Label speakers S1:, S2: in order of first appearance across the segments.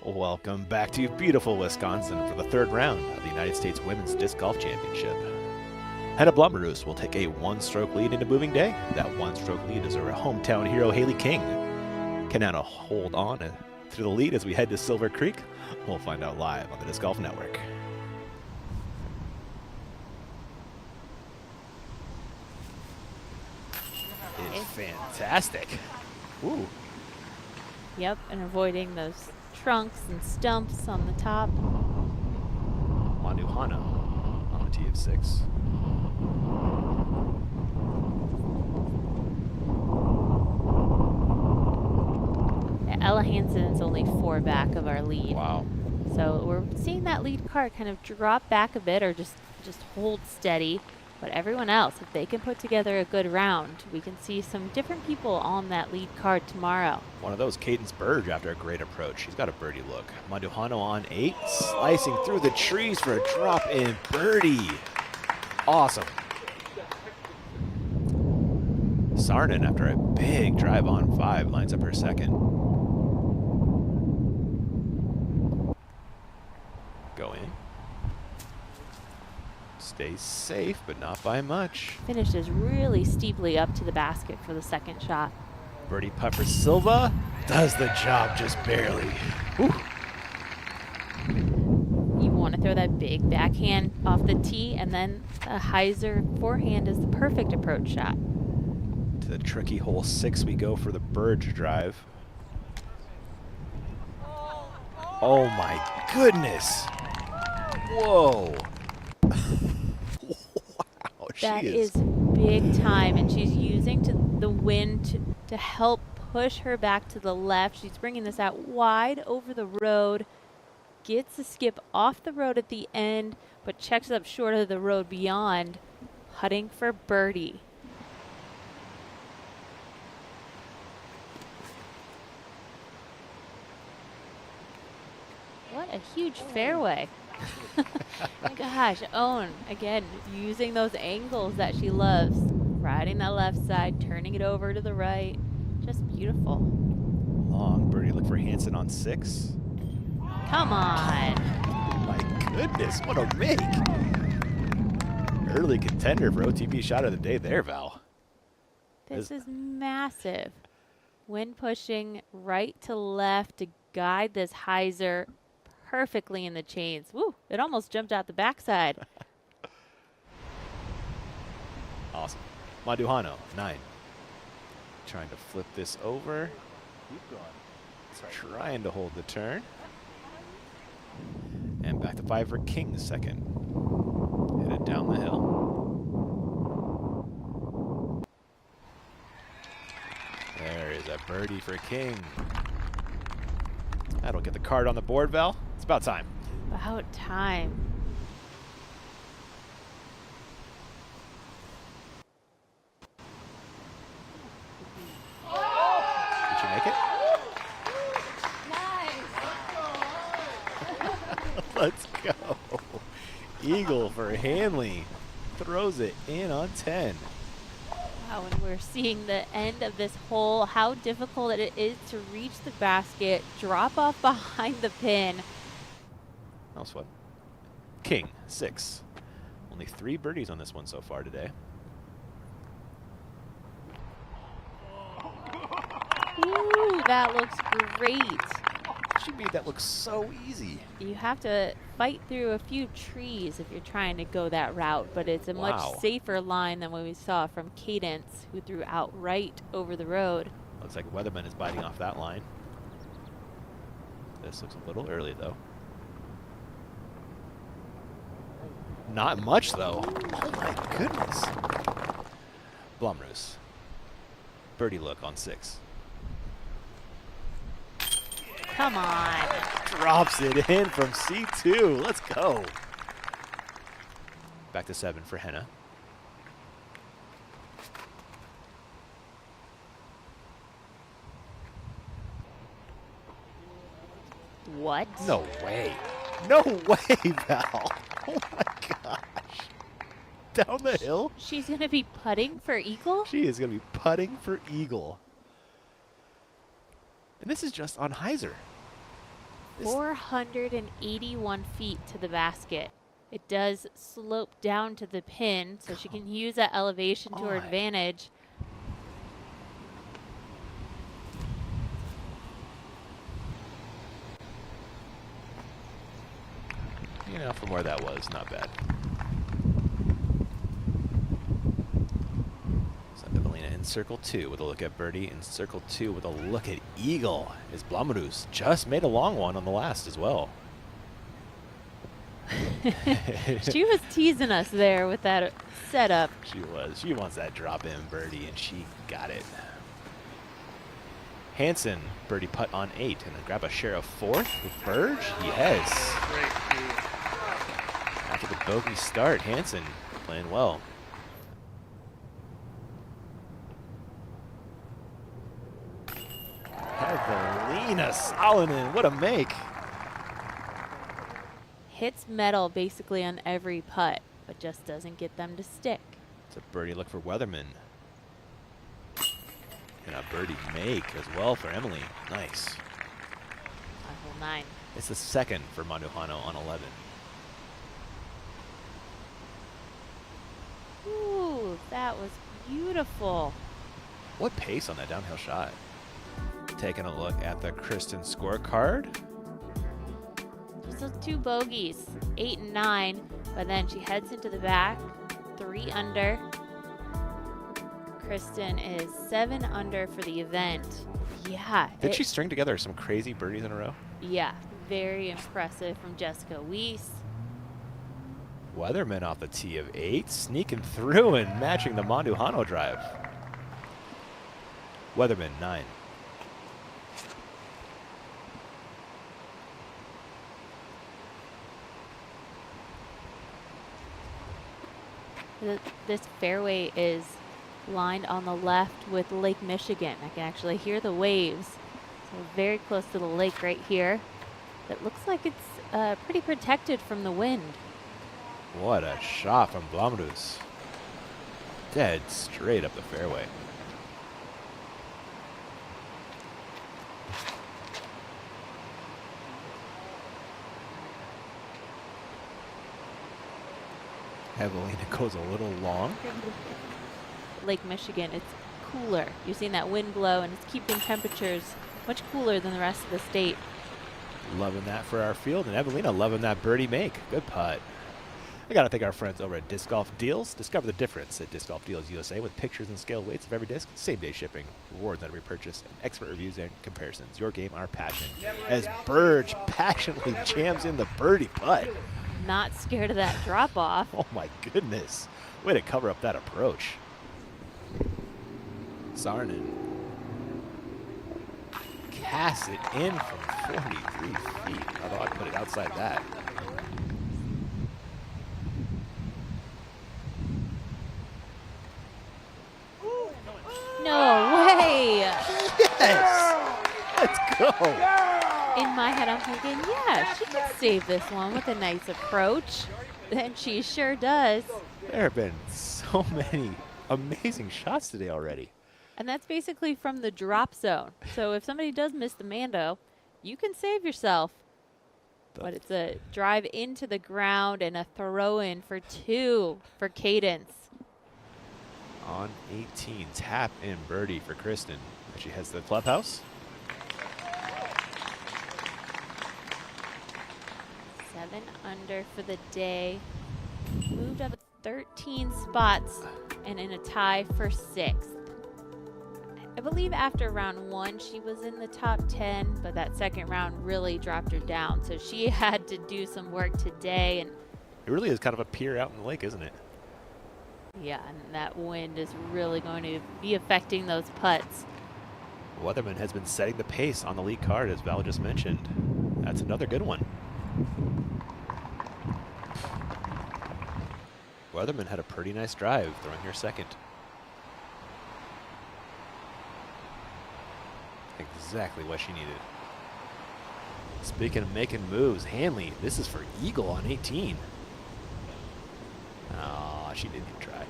S1: Welcome back to beautiful Wisconsin for the third round of the United States Women's Disc Golf Championship. Henna Blumberus will take a one-stroke lead into moving day. That one-stroke lead is her hometown hero, Haley King. Can Henna hold on to the lead as we head to Silver Creek? We'll find out live on the Disc Golf Network. It's fantastic. Ooh.
S2: Yep, and avoiding those trunks and stumps on the top.
S1: Manuhana on the tee of 6.
S2: Yeah, Ella Hansen's only 4 back of our lead.
S1: Wow.
S2: So we're seeing that lead card kind of drop back a bit or just hold steady. But everyone else, if they can put together a good round, we can see some different people on that lead card tomorrow.
S1: One of those, Cadence Burge, after a great approach. She's got a birdie look. Manduhano on 8, slicing through the trees for a drop-in birdie. Awesome. Sarnen, after a big drive on 5, lines up her second. Go in. Stays safe, but not by much.
S2: Finishes really steeply up to the basket for the second shot.
S1: Birdie putt for Silva. Does the job just barely. Whew.
S2: You want to throw that big backhand off the tee, and then a hyzer forehand is the perfect approach shot.
S1: To the tricky hole 6 we go for the Burge drive. Oh my goodness. Whoa. Wow,
S2: That is big time, and she's using the wind to help push her back to the left. She's bringing this out wide over the road, gets the skip off the road at the end, but checks up short of the road beyond, putting for birdie. What a huge fairway. Gosh, Owen, again, using those angles that she loves. Riding that left side, turning it over to the right. Just beautiful.
S1: Long birdie look for Hansen on 6.
S2: Come on.
S1: My goodness, what a make. Early contender for OTP shot of the day there, Val.
S2: This is massive. Wind pushing right to left to guide this hyzer perfectly in the chains. Woo, it almost jumped out the backside.
S1: Awesome. Maduhano, 9. Trying to flip this over.
S3: Keep going.
S1: Trying to hold the turn. And back to 5 for King, second. Headed down the hill. There is a birdie for King. That'll get the card on the board, Val. It's about time.
S2: About time.
S1: Did she make it?
S2: Nice.
S1: Let's go. Eagle for Hanley. Throws it in on 10.
S2: Wow, and we're seeing the end of this hole, how difficult it is to reach the basket, drop off behind the pin.
S1: That was fun. King, 6. Only 3 birdies on this one so far today.
S2: Ooh, that looks great.
S1: She made that look so easy.
S2: You have to fight through a few trees if you're trying to go that route, but it's a much safer line than what we saw from Cadence, who threw out right over the road.
S1: Looks like Weatherman is biting off that line. This looks a little early, though. Not much, though. Oh, my goodness. Blumrus. Birdie look on 6.
S2: Come on.
S1: Drops it in from C2. Let's go. Back to 7 for Henna.
S2: What?
S1: No way. No way, Val. Oh my gosh. Down the hill?
S2: She's going to be putting for eagle?
S1: She is going to be putting for eagle. And this is just on hyzer.
S2: 481 feet to the basket. It does slope down to the pin, so she can use that elevation to her advantage.
S1: You know, from where that was, not bad. So Evelina in circle 2 with a look at birdie. In circle 2 with a look at eagle. As Blommerus just made a long one on the last as well.
S2: She was teasing us there with that setup.
S1: She was. She wants that drop-in birdie, and she got it. Hansen, birdie putt on 8, and then grab a share of 4th with Burge. Yes. After the bogey start, Hansen playing well. Evelina Salonen, what a make.
S2: Hits metal basically on every putt, but just doesn't get them to stick.
S1: It's a birdie look for Weatherman. And a birdie make as well for Emily. Nice.
S2: On hole 9.
S1: It's the second for Manduhano on 11.
S2: Ooh, that was beautiful.
S1: What pace on that downhill shot. Taking a look at the Kristen scorecard.
S2: Just those 2 bogeys, 8 and 9, but then she heads into the back, 3 under. Kristen is 7 under for the event. Yeah.
S1: Did she string together some crazy birdies in a row?
S2: Yeah, very impressive from Jessica Weiss.
S1: Weatherman off the tee of 8, sneaking through and matching the Manduhano drive. Weatherman, 9.
S2: This fairway is lined on the left with Lake Michigan. I can actually hear the waves. So very close to the lake right here. It looks like it's pretty protected from the wind.
S1: What a shot from Blomrus. Dead straight up the fairway. Evelina goes a little long.
S2: Lake Michigan, it's cooler. You're seeing that wind blow, and it's keeping temperatures much cooler than the rest of the state.
S1: Loving that for our field, and Evelina loving that birdie make. Good putt. I got to thank our friends over at Disc Golf Deals. Discover the difference at Disc Golf Deals USA with pictures and scale weights of every disc, same-day shipping, rewards on every purchase, and expert reviews and comparisons. Your game, our passion. As Burge passionately jams in the birdie putt.
S2: Not scared of that drop-off.
S1: Oh, my goodness. Way to cover up that approach. Sarnen casts it in from 43 feet, although I'd put it outside that.
S2: No way!
S1: Yes! Let's go!
S2: In my head, I'm thinking, yeah, she can save this one with a nice approach. And she sure does.
S1: There have been so many amazing shots today already.
S2: And that's basically from the drop zone. So if somebody does miss the Mando, you can save yourself. But it's a drive into the ground and a throw in for 2 for Cadence.
S1: On 18, tap in birdie for Kristen as she heads to the clubhouse.
S2: 7 under for the day. Moved up 13 spots and in a tie for 6th. I believe after round 1 she was in the top 10, but that second round really dropped her down. So she had to do some work today. And
S1: It really is kind of a pier out in the lake, isn't it?
S2: yeah, and that wind is really going to be affecting those putts.
S1: Weatherman has been setting the pace on the lead card, as Val just mentioned. That's another good one. Weatherman had a pretty nice drive, throwing her second. Exactly what she needed. Speaking of making moves, Hanley, this is for eagle on 18. Oh, she didn't even try.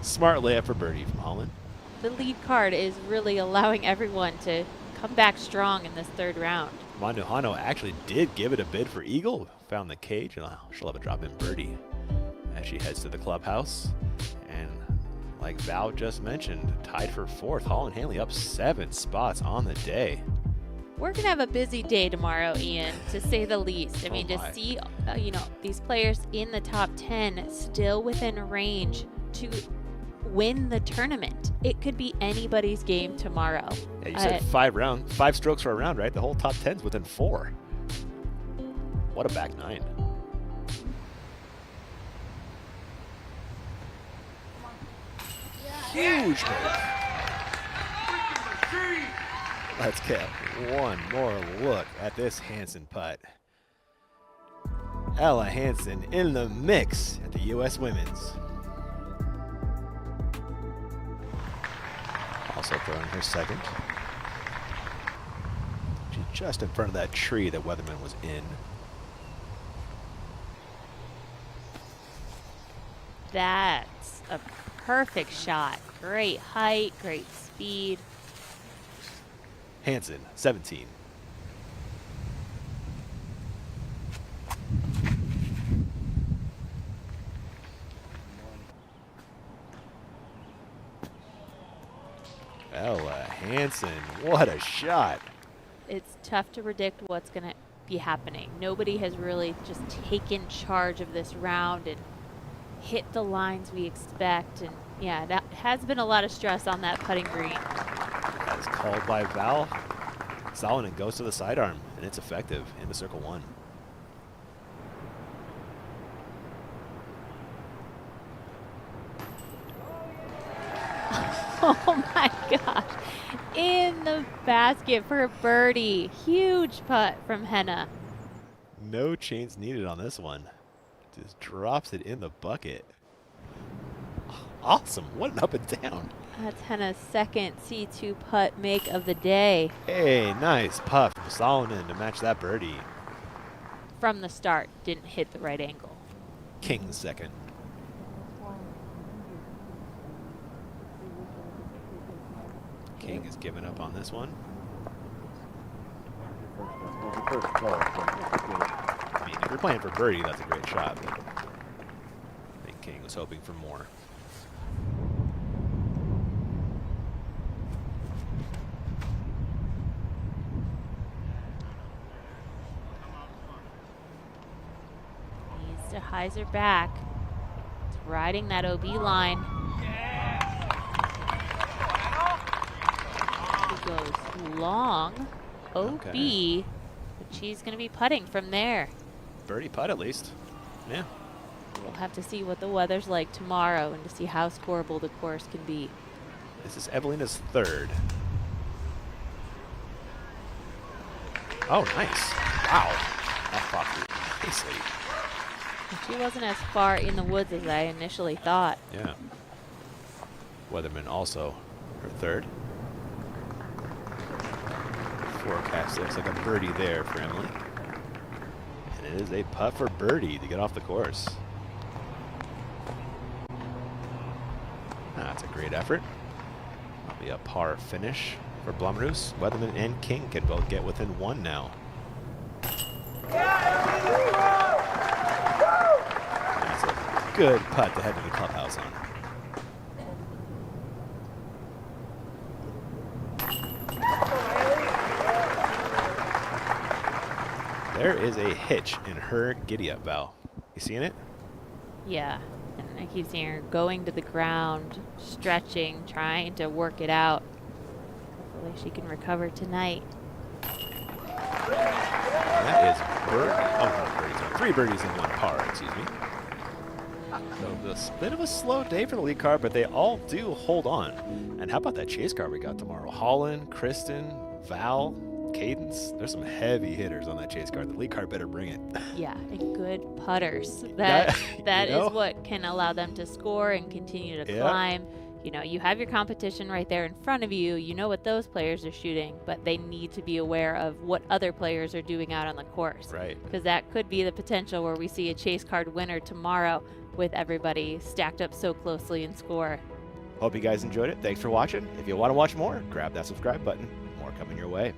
S1: Smart layup for birdie from Holland.
S2: The lead card is really allowing everyone to come back strong in this 3rd round.
S1: Manuhano actually did give it a bid for eagle. Found the cage, and she'll have a drop-in birdie as she heads to the clubhouse. And like Val just mentioned, tied for 4th. Holland Hanley up 7 spots on the day.
S2: We're going to have a busy day tomorrow, Ian, to say the least. I mean, to see, you know, these players in the top 10 still within range to win the tournament. It could be anybody's game tomorrow.
S1: Yeah, you said 5 strokes for a round, right? The whole top 10's within 4. What a back 9. Huge move. Let's get one more look at this Hansen putt. Ella Hansen in the mix at the U.S. Women's. Also throwing her second. She's just in front of that tree that Weatherman was in.
S2: That's a perfect shot. Great height, great speed.
S1: Hansen, 17. Ella Hansen, what a shot.
S2: It's tough to predict what's going to be happening. Nobody has really just taken charge of this round and hit the lines we expect. And yeah, that has been a lot of stress on that putting green.
S1: That is called by Val. Salonen goes to the sidearm, and it's effective into circle 1.
S2: Oh my gosh. In the basket for a birdie. Huge putt from Henna.
S1: No chains needed on this one. Just drops it in the bucket. Awesome. What an up and down.
S2: That's Henna's second C2 putt make of the day.
S1: Hey, nice putt from Salonen to match that birdie.
S2: From the start, didn't hit the right angle.
S1: King's second. King is giving up on this one. I mean, if you're playing for birdie, that's a great shot. But I think King was hoping for more.
S2: Needs to hyzer back. It's riding that OB line. He goes long. OB,
S1: Okay.
S2: but she's going to be putting from there.
S1: Birdie putt at least. Yeah.
S2: We'll have to see what the weather's like tomorrow and to see how scoreable the course can be.
S1: This is Evelina's third. Oh, nice. Wow. That popped nicely.
S2: She wasn't as far in the woods as I initially thought.
S1: Yeah. Weatherman also her third. Forecast looks like a birdie there for Emily. And it is a putt for birdie to get off the course. That's a great effort. That'll be a par finish for Blumroos. Weatherman and King can both get within 1 now. That's a good putt to head to the clubhouse on. There is a hitch in her giddy-up, Val. You seeing it?
S2: Yeah, and I keep seeing her going to the ground, stretching, trying to work it out. Hopefully she can recover tonight.
S1: That is birdie. Oh, no, birdies. 3 birdies in 1 par, excuse me. So a bit of a slow day for the lead card, but they all do hold on. And how about that chase card we got tomorrow? Holland, Kristen, Val, Cadence. There's some heavy hitters on that chase card. The lead card better bring it.
S2: Yeah, and good putters. That
S1: you know?
S2: is what can allow them to score and continue to climb. You know, you have your competition right there in front of you. You know what those players are shooting, but they need to be aware of what other players are doing out on the course.
S1: Right.
S2: Because that could be the potential where we see a chase card winner tomorrow with everybody stacked up so closely in score.
S1: Hope you guys enjoyed it. Thanks for watching. If you want to watch more, grab that subscribe button. More coming your way.